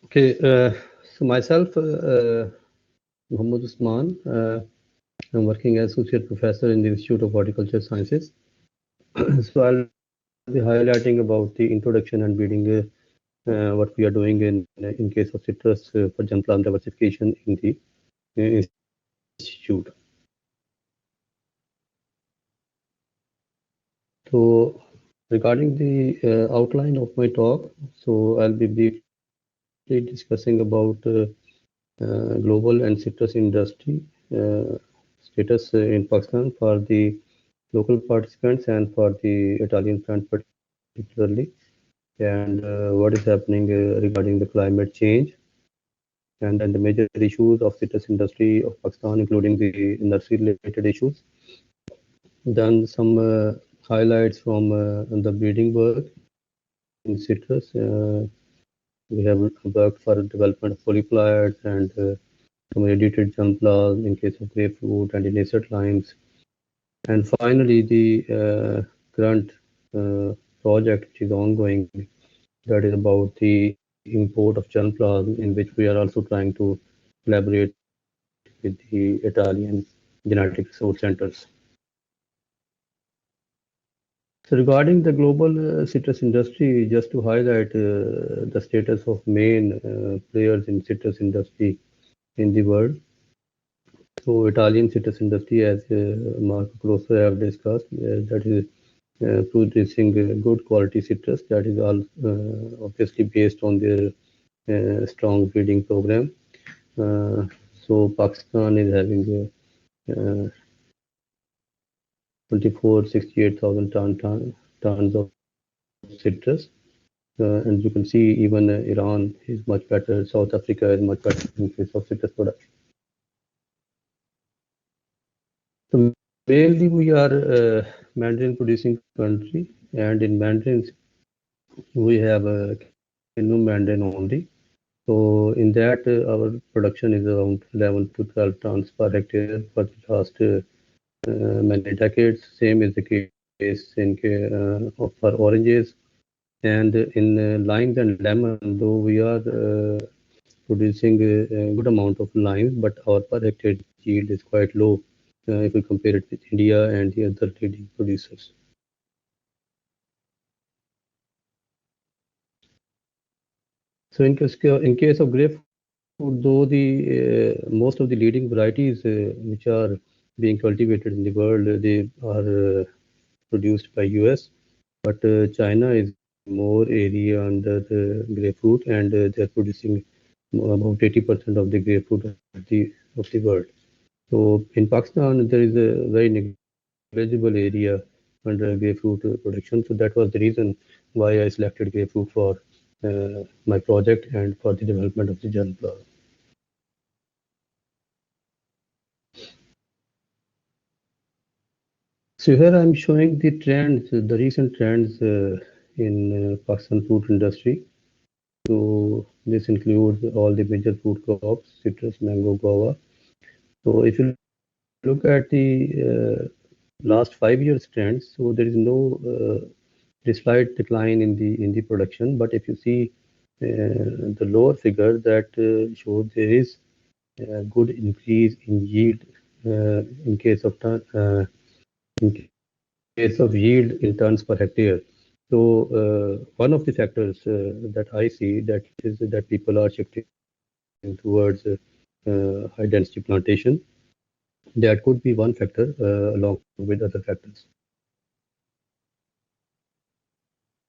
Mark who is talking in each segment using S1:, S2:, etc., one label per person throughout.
S1: Okay, so myself, Muhammad Usman, I'm working as associate professor in the Institute of Horticulture Sciences. So I'll be highlighting about the introduction and breeding, what we are doing in case of citrus for germplasm diversification in the institute. So regarding the outline of my talk, so I'll be briefly discussing about global and citrus industry status in Pakistan for the local participants and for the Italian front particularly, and what is happening regarding the climate change, and then the major issues of citrus industry of Pakistan, including the nursery related issues. Then some highlights from the breeding work in citrus. We have worked for development of polyploids and irradiated germplasm in case of grapefruit and in insect limes. And finally, the current project which is ongoing, that is about the import of germplasm, in which we are also trying to collaborate with the Italian genetic resource centers. So regarding the global citrus industry, just to highlight the status of main players in citrus industry in the world. So Italian citrus industry, as Marco Grosso have discussed, that is producing good quality citrus, that is all obviously based on their strong breeding program. So Pakistan is having 24,68,000 tons of citrus. And you can see even Iran is much better, South Africa is much better in case of citrus production. So mainly we are mandarin producing country, and in mandarins we have a Kinnu mandarin only. So in that our production is around 11 to 12 tons per hectare for the last many decades. Same is the case in for oranges, and in limes and lemon, though we are producing a good amount of limes, but our per hectare yield is quite low if we compare it with India and the other leading producers. So in case of grapefruit, though the most of the leading varieties which are being cultivated in the world, they are produced by US, but China is having more area under the grapefruit, and they are producing about 80% of the grapefruit of the world. So in Pakistan, there is a very negligible area under grapefruit production. So that was the reason why I selected grapefruit for my project and for the development of the germplasm. So here I'm showing the trends, the recent trends in Pakistan fruit industry. So this includes all the major fruit crops: citrus, mango, guava. So if you look at the last 5 years trends, so there is no there is slight decline in the production. But if you see the lower figure, that shows there is a good increase in yield in case of in case of yield in tons per hectare. So one of the factors that I see, that is that people are shifting towards high density plantation. That could be one factor along with other factors.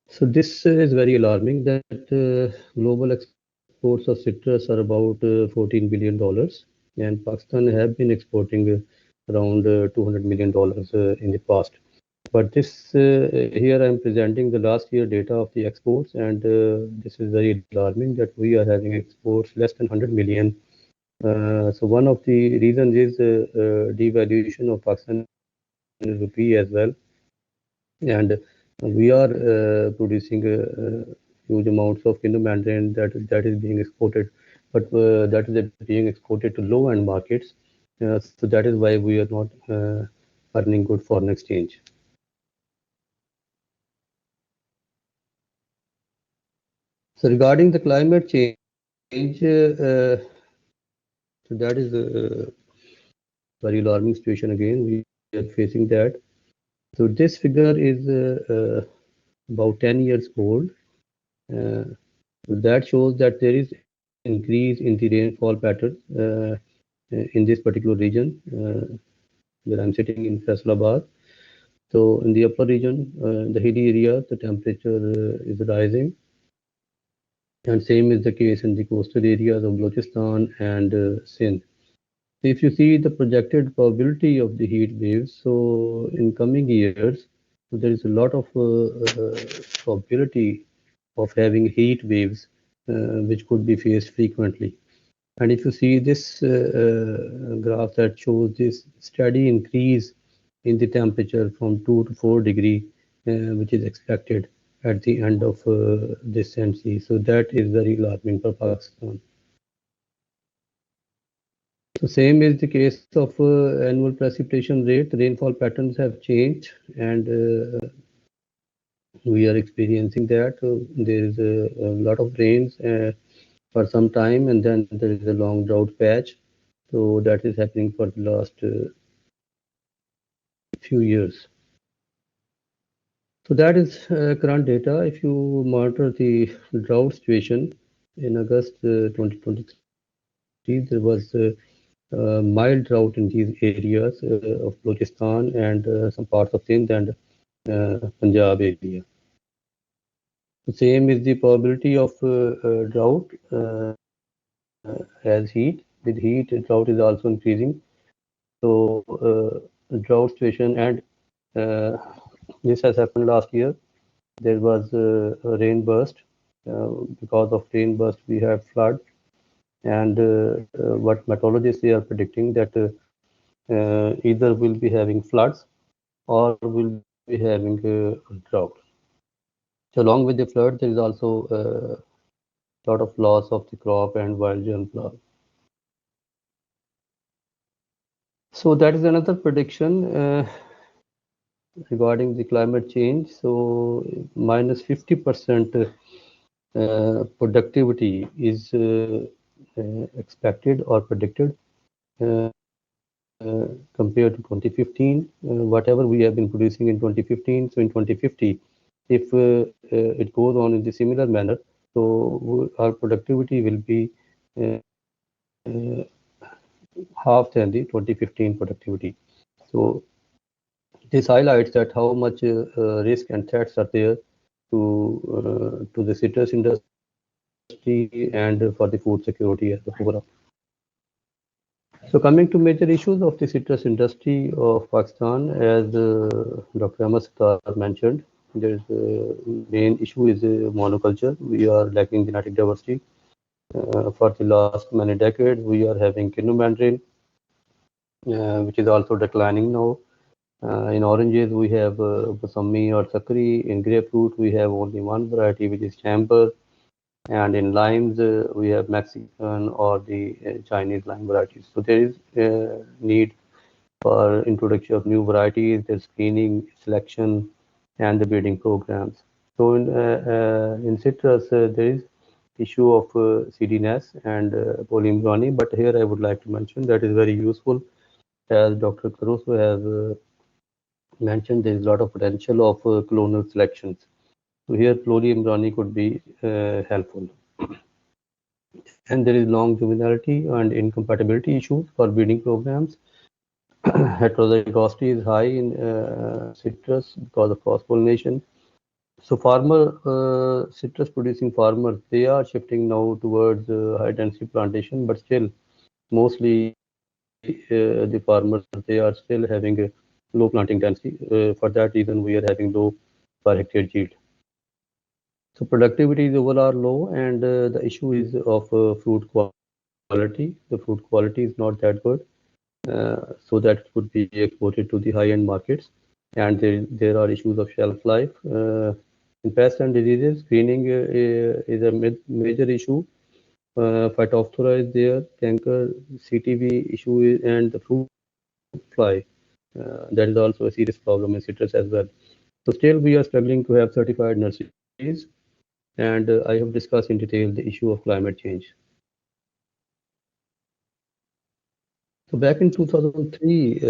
S1: So this is very alarming that global exports of citrus are about $14 billion, and Pakistan have been exporting around $200 million in the past. But this here I am presenting the last year data of the exports, and this is very alarming that we are having exports less than 100 million. So one of the reasons is devaluation of Pakistan rupee as well, and we are producing huge amounts of Kindu mandarin that is being exported, but that is being exported to low-end markets. So that is why we are not earning good foreign exchange. So regarding the climate change, so that is a very alarming situation again. We are facing that. So this figure is about 10 years old. Uh, that shows that there is increase in the rainfall pattern in this particular region where I'm sitting in Faisalabad. So in the upper region, the hilly areas, the temperature is rising, and same is the case in the coastal areas of Balochistan and Sindh. If you see the projected probability of the heat waves, so in coming years, there is a lot of probability of having heat waves which could be faced frequently. And if you see this graph that shows this steady increase in the temperature from 2 to 4 degree, which is expected at the end of this century. So that is very alarming for Pakistan. So same is the case of annual precipitation rate. Rainfall patterns have changed, and we are experiencing that. There is a lot of rains for some time, and then there is a long drought patch. So that is happening for the last few years. So that is current data. If you monitor the drought situation in August 2023, there was mild drought in these areas of Balochistan and some parts of Sindh and Punjab area. The same is the probability of drought as heat. With heat, drought is also increasing. So drought situation, and uh, this has happened last year. There was a rain burst. Because of rain burst, we have flood. And what meteorologists they are predicting that either will be having floods or will be having drought. So along with the flood, there is also a lot of loss of the crop and wild germplasm. So that is another prediction regarding the climate change. So minus 50% productivity is expected or predicted compared to 2015. Whatever we have been producing in 2015, so in 2050, if it goes on in the similar manner, so our productivity will be uh, half than the 2015 productivity. So this highlights that how much risk and threats are there to the citrus industry and for the food security as overall. So coming to major issues of the citrus industry of Pakistan, as Dr. Ahmad Sattar mentioned, there is main issue is monoculture. We are lacking genetic diversity. For the last many decades, we are having Kinnu mandarin, which is also declining now. In oranges, we have Basami or Sakri. In grapefruit, we have only one variety, which is Chamber. And in limes, we have Mexican or the Chinese lime varieties. So there is need for introduction of new varieties, the screening, selection, and the breeding programs. So in citrus, there is issue of seediness and polyembryony, but here I would like to mention that is very useful. As Dr. Caruso has mentioned, there is a lot of potential of clonal selections. So here polyembryony could be helpful. And there is long juvenility and incompatibility issues for breeding programs. Heterozygosity is high in citrus because of cross-pollination. So citrus producing farmers, they are shifting now towards high density plantation, but still mostly the farmers, they are still having a low planting density. For that reason, we are having low per hectare yield. So productivity is overall low, and the issue is of fruit quality. The fruit quality is not that good, so that it could be exported to the high-end markets. And there are issues of shelf life. In pests and diseases, screening is a major issue. Phytophthora is there, canker, CTV issue, and the fruit fly. That is also a serious problem in citrus as well. So still, we are struggling to have certified nurseries, and I have discussed in detail the issue of climate change. So back in 2003,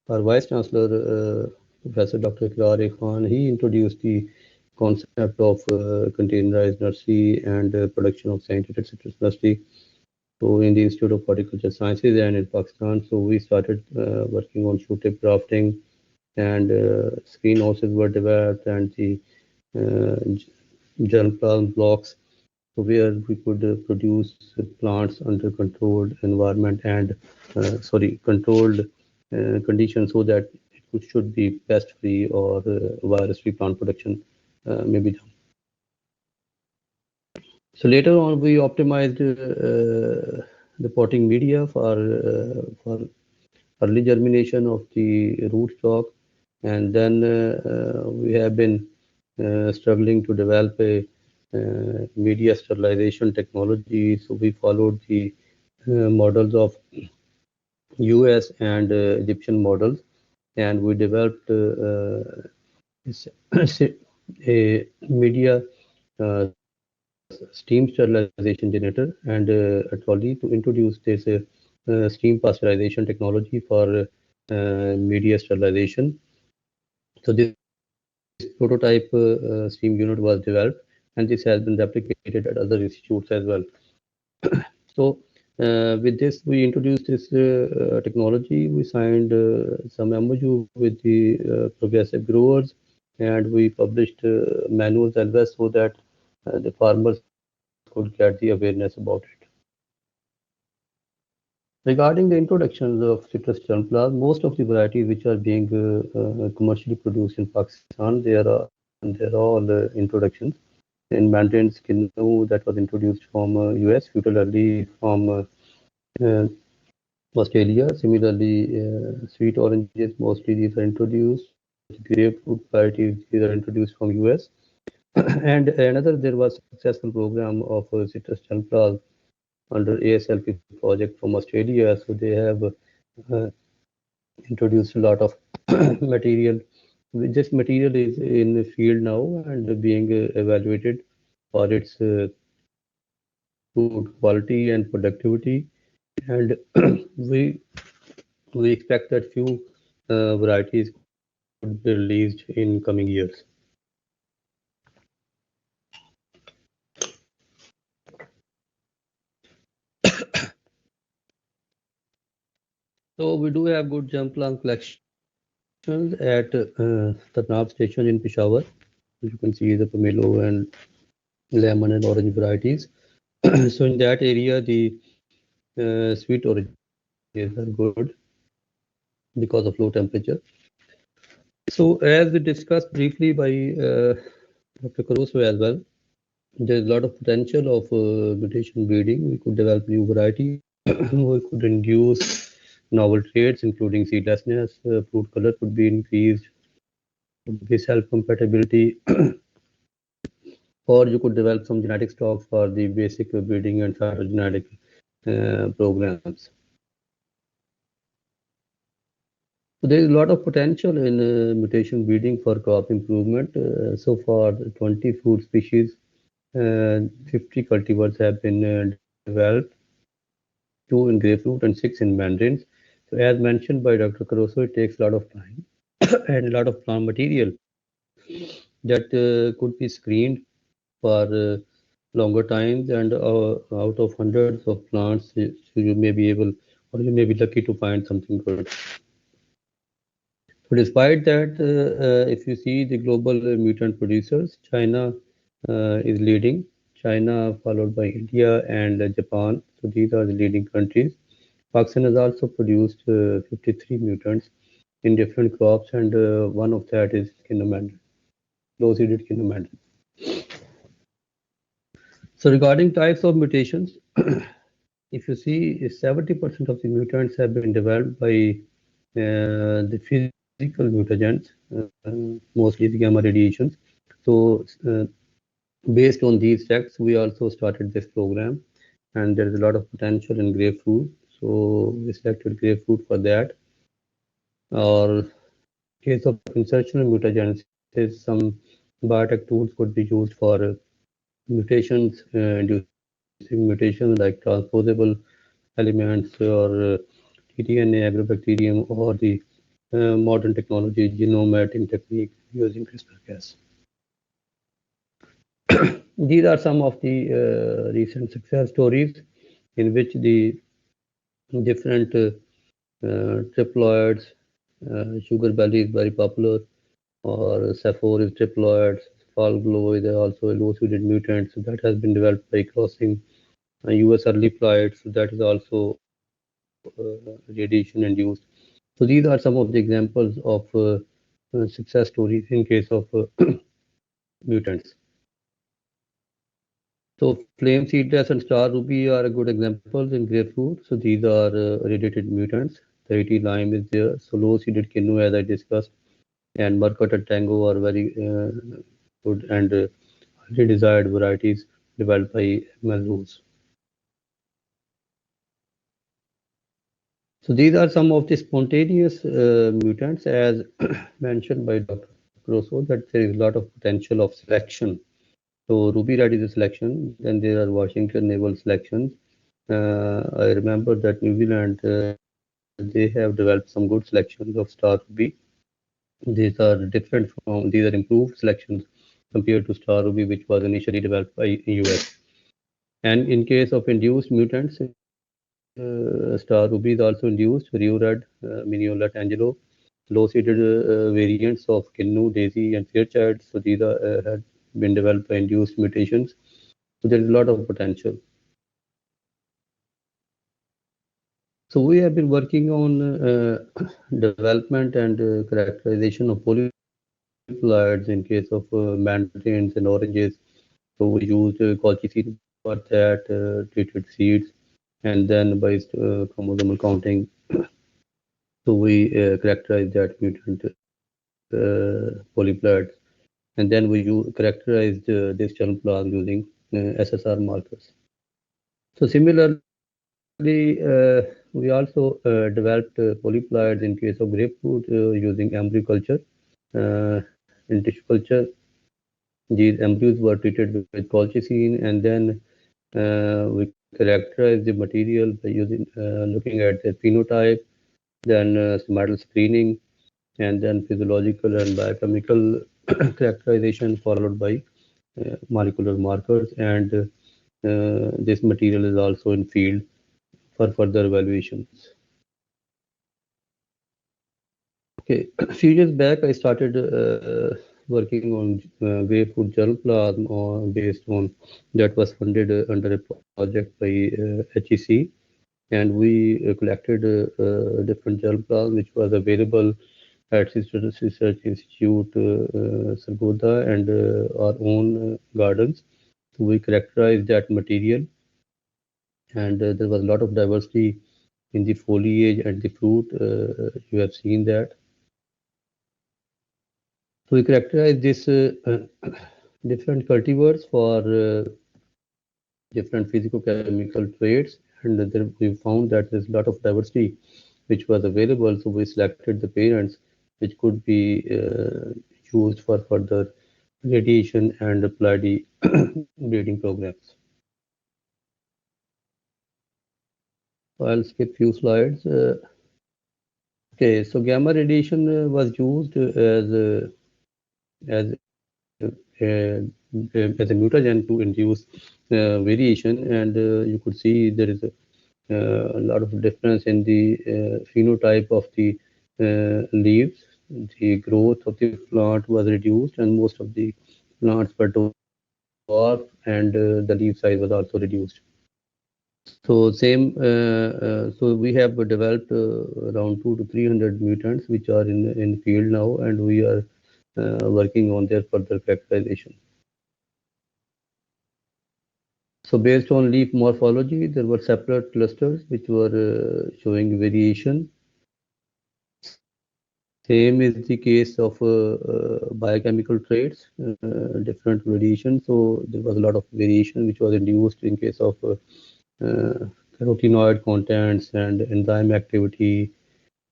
S1: our Vice Chancellor, Professor Dr. Iqrar Khan, he introduced the concept of containerized nursery and production of scientific citrus nursery. So in the Institute of Horticulture Sciences and in Pakistan, so we started working on shoe tip grafting, and screen houses were developed, and the germplasm blocks, so where we could produce plants under controlled environment and controlled conditions, so that should be pest free or virus free plant production may be done. So later on, we optimized the potting media for early germination of the rootstock, and then we have been struggling to develop a media sterilization technology. So we followed the models of US and Egyptian models, and we developed a media steam sterilization generator and a trolley to introduce this steam pasteurization technology for media sterilization. So this prototype steam unit was developed, and this has been replicated at other institutes as well. So with this, we introduced this technology. We signed some MOU with the progressive growers, and we published manuals as well, so that the farmers could get the awareness about it. Regarding the introductions of citrus germplasm, most of the varieties which are being commercially produced in Pakistan, they are all introductions. In Mandarin's Kinnu, that was introduced from US, Futal early from uh, Australia. Similarly, sweet oranges, mostly these are introduced. Grapefruit varieties, these are introduced from US. And another, there was successful program of citrus germplasm under ASLP project from Australia. So they have uh, introduced a lot of material. This material is in the field now and being evaluated for its food quality and productivity. And we we expect that few varieties could be released in coming years. So we do have good germplasm collections at Tarnab station in Peshawar. You can see the pomelo and lemon and orange varieties. So in that area, the sweet oranges are good because of low temperature. So as we discussed briefly by Dr. Caruso as well, there's a lot of potential of mutation breeding. We could develop new varieties. We could induce novel traits, including seedlessness. Fruit color could be increased. Could be self-compatibility, or you could develop some genetic stocks for the basic breeding and phytogenetic programs. So there is a lot of potential in mutation breeding for crop improvement. So far, 20 fruit species, 50 cultivars have been developed, 2 in grapefruit and 6 in mandarins. So as mentioned by Dr. Caruso, it takes a lot of time and a lot of plant material that could be screened for longer times, and out of hundreds of plants, so you may be able, or you may be lucky to find something good. So despite that, if you see the global mutant producers, China is leading. China followed by India and Japan. So these are the leading countries. Pakistan has also produced 53 mutants in different crops, and one of that is Kinnomandel, low-seeded Kinnomandel. So regarding types of mutations, if you see, 70% of the mutants have been developed by the physical mutagens, mostly the gamma radiations. So based on these facts, we also started this program, and there is a lot of potential in grapefruit. So we selected grapefruit for that. Or case of insertional mutagenesis, some biotech tools could be used for mutations, inducing mutations like transposable elements or cDNA, agrobacterium, or the modern technology, genome editing technique using CRISPR-Cas. These are some of the recent success stories in which the different triploids, sugar belly is very popular, or Sappho is triploids, Falglow is also a low-seeded mutant, so that has been developed by crossing US early ploids, so that is also radiation induced. So these are some of the examples of success stories in case of mutants. So flame seedless and star ruby are good examples in grapefruit. So these are radiated mutants. Tahiti lime is there. So low seeded quinoa, as I discussed, and Murcutt and Tango are very good and highly desired varieties developed by Melrose. So these are some of the spontaneous mutants, as mentioned by Dr. Grosso, that there is a lot of potential of selection. So ruby red is a selection. Then there are Washington navel selections. I remember that New Zealand they have developed some good selections of star ruby. These are different from, these are improved selections compared to star ruby, which was initially developed by US. And in case of induced mutants, star ruby is also induced. Rio red, Mignolet angelo, low-seeded variants of Kinnu, Daisy, and Fairchild. So these are have been developed by induced mutations. So there is a lot of potential. So we have been working on development and characterization of polyploids in case of mandarins and oranges. So we used colchicine for that, treated seeds, and then by chromosomal counting, so we characterized that mutant polyploids, and then we characterized this germplasm using SSR markers. So similarly, we also developed polyploids in case of grapefruit using embryo culture. In tissue culture, these embryos were treated with colchicine, and then we characterized the material by using looking at the phenotype, then somatal screening, and then physiological and biochemical characterization, followed by molecular markers. And this material is also in field for further evaluations. Okay, a few years back, I started working on grapefruit germplasm based on that was funded under a project by HEC, and we collected different germplasm which was available at Sister Research Institute, Sargodha, and our own gardens. So we characterized that material, and there was a lot of diversity in the foliage and the fruit. You have seen that. So we characterize this different cultivars for different physicochemical traits, and there we found that there's a lot of diversity which was available. So we selected the parents which could be used for further radiation and applied breeding programs. So I'll skip few slides. Okay, so gamma radiation was used as as a mutagen to induce variation, and you could see there is a lot of difference in the phenotype of the leaves. The growth of the plant was reduced, and most of the plants were dwarf, and the leaf size was also reduced. So same, so we have developed around 200 to 300 mutants which are in field now, and we are working on their further characterization. So based on leaf morphology, there were separate clusters which were showing variation. Same is the case of biochemical traits, different variation. So there was a lot of variation which was induced in case of carotenoid contents and enzyme activity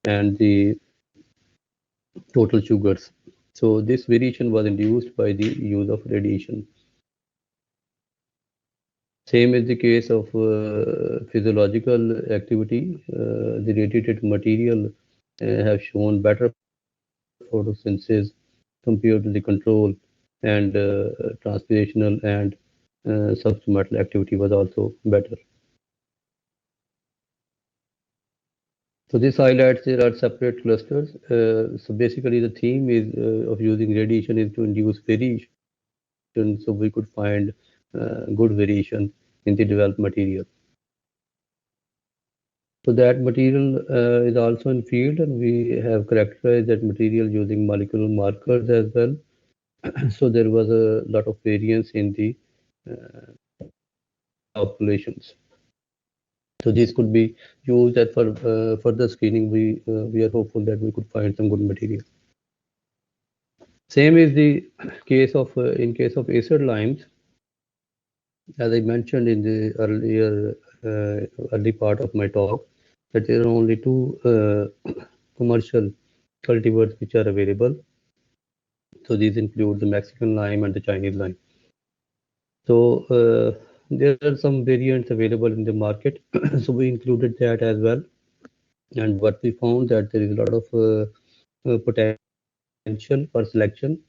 S1: and the total sugars. So this variation was induced by the use of radiation. Same is the case of physiological activity. The radiated material have shown better photosynthesis compared to the control, and translational and substomatal activity was also better. So this highlights there are separate clusters. So basically the theme is of using radiation is to induce variation, so we could find good variation in the developed material. So that material is also in field, and we have characterized that material using molecular markers as well. So there was a lot of variance in the populations. So this could be used as for further screening. We are hopeful that we could find some good material. Same is the case of in case of acid limes. As I mentioned in the early part of my talk, that there are only two commercial cultivars which are available. So these include the Mexican lime and the Chinese lime. So there are some variants available in the market. So we included that as well. And what we found that there is a lot of potential for selection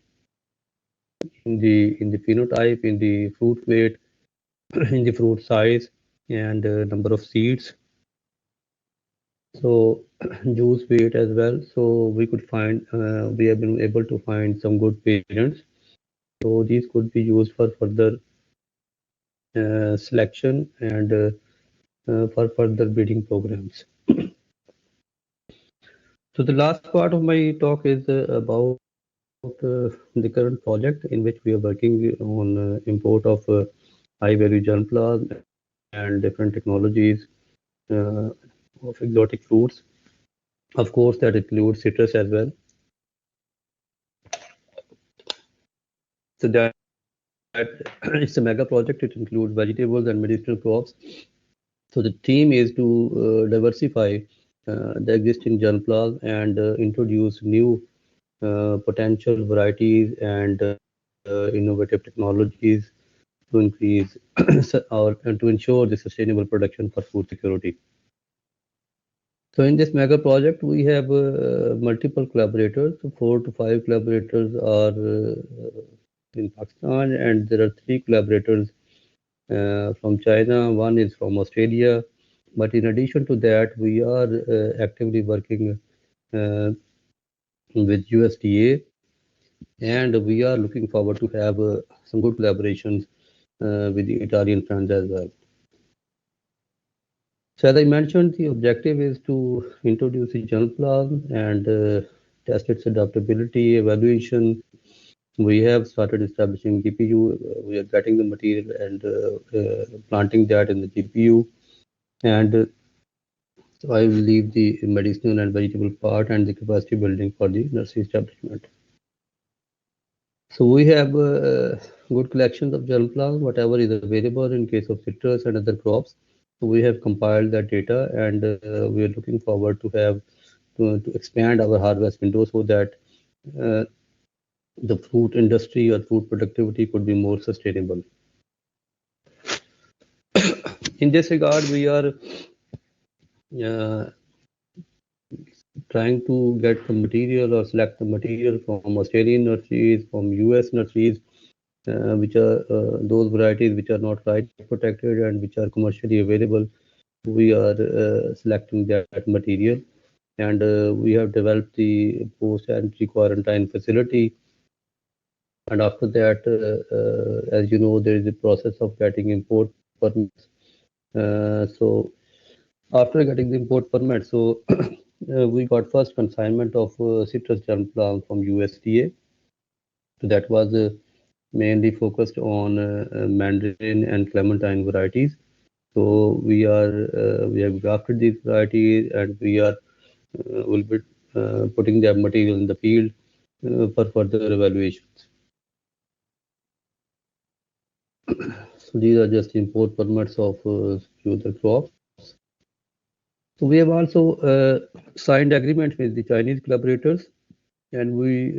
S1: in the phenotype, in the fruit weight, in the fruit size, and number of seeds. So juice weight as well. So we could find we have been able to find some good parents. So these could be used for further selection and for further breeding programs. So the last part of my talk is about the current project in which we are working on import of high value germplasm and different technologies uh, of exotic fruits. Of course, that includes citrus as well. So that it's a mega project. It includes vegetables and medicinal crops. So the theme is to diversify the existing germplasm and introduce new potential varieties and innovative technologies to increase and to ensure the sustainable production for food security. So in this mega project, we have multiple collaborators. So 4 to 5 collaborators are in Pakistan, and there are 3 collaborators from China. One is from Australia. But in addition to that, we are actively working uh, with USDA, and we are looking forward to have some good collaborations with the Italian friends as well. So as I mentioned, the objective is to introduce the germplasm and test its adaptability, evaluation. We have started establishing GPU. We are getting the material and planting that in the GPU. And so I will leave the medicinal and vegetable part and the capacity building for the nursery establishment. So we have good collections of germplasm, whatever is available in case of citrus and other crops. So we have compiled that data, and we are looking forward to have to expand our harvest window so that uh, the fruit industry or food productivity could be more sustainable. In this regard, we are uh, trying to get the material or select the material from Australian nurseries, from US nurseries, which are those varieties which are not right protected and which are commercially available. We are selecting that material, and we have developed the post-entry quarantine facility. And after that, as you know, there is a process of getting import permits. So after getting the import permit, so we got first consignment of citrus germplasm from USDA. So that was mainly focused on mandarin and clementine varieties. So we have grafted these varieties, and we are will be putting their material in the field for further evaluations. So these are just import permits of few other crops. So we have also signed agreement with the Chinese collaborators, and we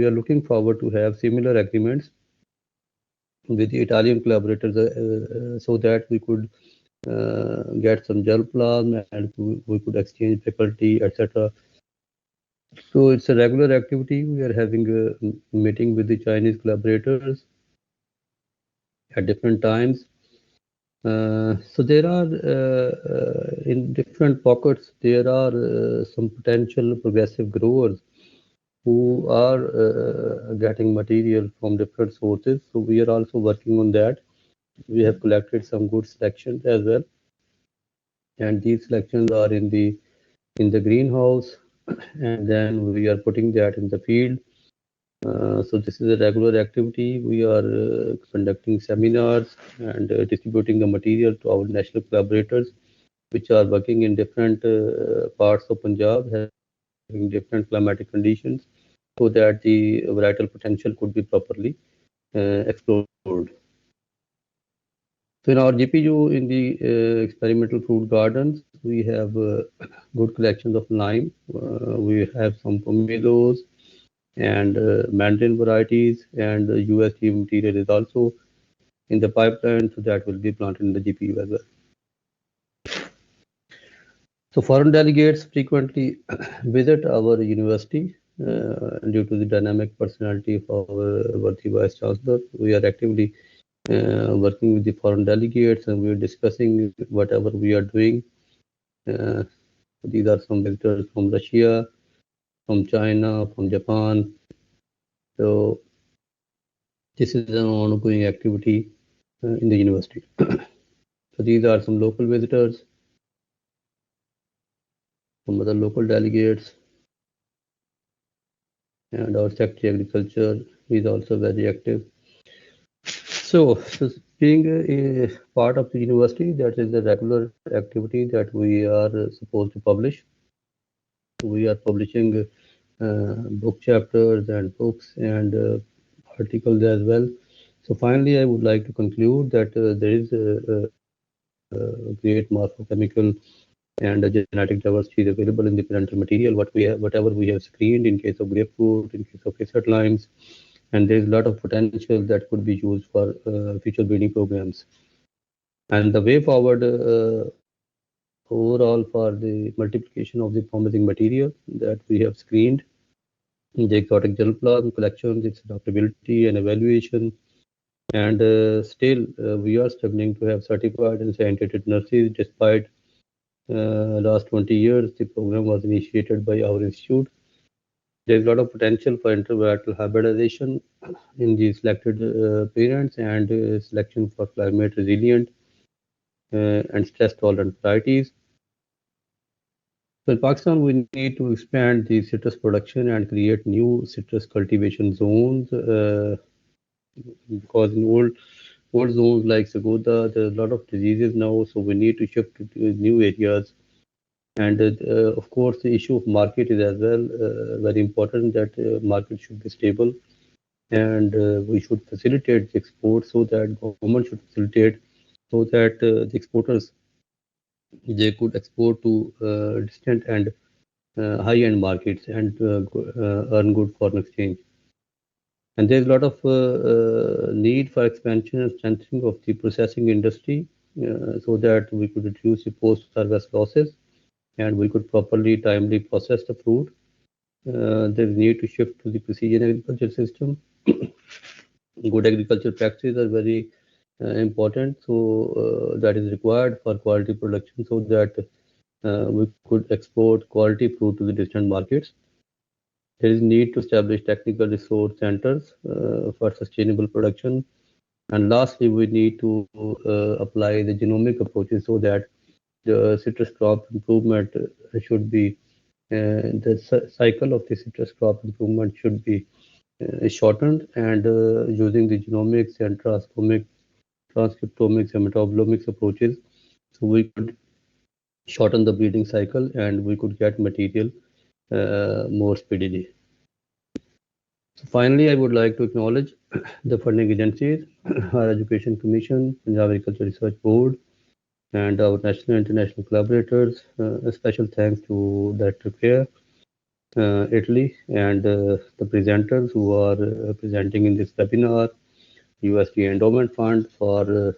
S1: are looking forward to have similar agreements with the Italian collaborators so that we could get some germplasm and we could exchange faculty, etc. So it's a regular activity. We are having a meeting with the Chinese collaborators at different times. So there are in different pockets there are some potential progressive growers who are getting material from different sources. So we are also working on that. We have collected some good selections as well, and these selections are in the greenhouse, and then we are putting that in the field. So this is a regular activity. We are conducting seminars and distributing the material to our national collaborators, which are working in different parts of Punjab, having different climatic conditions, so that the varietal potential could be properly explored. So in our GPU, in the experimental fruit gardens, we have good collections of lime. We have some pomatoes and mandarin varieties, and UST material is also in the pipeline, so that will be planted in the GPU as well. So foreign delegates frequently visit our university due to the dynamic personality of our worthy Vice Chancellor. We are actively working with the foreign delegates, and we are discussing whatever we are doing. Uh, these are some visitors from Russia, from China, from Japan. So this is an ongoing activity in the university. So these are some local visitors, some other local delegates, and our Secretary Agriculture is also very active. So being a part of the university, that is a regular activity that we are supposed to publish. We are publishing book chapters and books and articles as well. So finally, I would like to conclude that there is a great morphochemical and genetic diversity is available in the parental material. Whatever we have screened in case of grapefruit, in case of research limes, and there is a lot of potential that could be used for future breeding programs. And the way forward overall for the multiplication of the promising material that we have screened, the exotic germplasm collections, its adaptability and evaluation, and still we are struggling to have certified and scientific nurses despite last 20 years the program was initiated by our institute. There is a lot of potential for intervarietal hybridization in the selected parents and selection for climate resilient and stress tolerant varieties. So in Pakistan, we need to expand the citrus production and create new citrus cultivation zones because in old zones like Sagoda, there are a lot of diseases now, so we need to shift to new areas. And of course, the issue of market is as well very important, that market should be stable, and we should facilitate the export so that government should facilitate so that the exporters they could export to distant and high-end markets and earn good foreign exchange. And there's a lot of need for expansion and strengthening of the processing industry so that we could reduce the post-harvest losses and we could properly, timely process the fruit. There's need to shift to the precision agriculture system. Good agriculture practices are very important, so that is required for quality production so that we could export quality fruit to the distant markets. There is need to establish technical resource centers for sustainable production. And lastly, we need to apply the genomic approaches so that the citrus crop improvement should be the cycle of the citrus crop improvement should be shortened, and using the genomics and transcriptomics and metabolomics approaches, so we could shorten the breeding cycle and we could get material more speedily. So finally, I would like to acknowledge the funding agencies, Higher Education Commission, Punjab Agriculture Research Board, and our national and international collaborators. A special thanks to Director Care, Italy, and the presenters who are presenting in this webinar. USD Endowment Fund for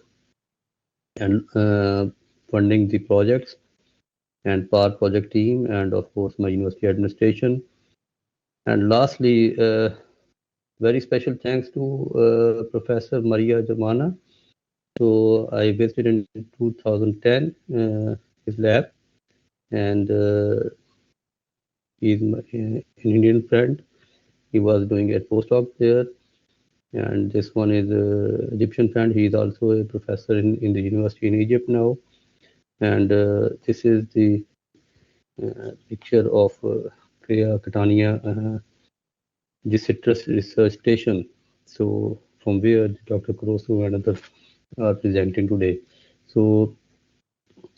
S1: funding the projects, and PAR project team, and of course my university administration. And lastly, very special thanks to Professor Maria Germana. So I visited in 2010 his lab, and he's an Indian friend. He was doing a postdoc there, and this one is Egyptian friend. He is also a professor in the university in Egypt now. And this is the picture of Crea Catania Citrus Research Station. So from where Dr. Kurosu and others are presenting today. So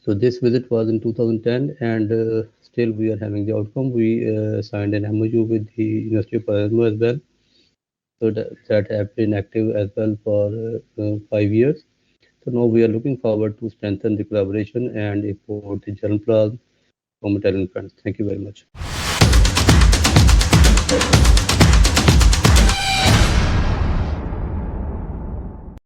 S1: this visit was in 2010, and still we are having the outcome. We signed an MOU with the University of Palermo as well. So that have been active as well for 5 years. So now we are looking forward to strengthen the collaboration and import the germplasm from Italian friends. Thank you very much.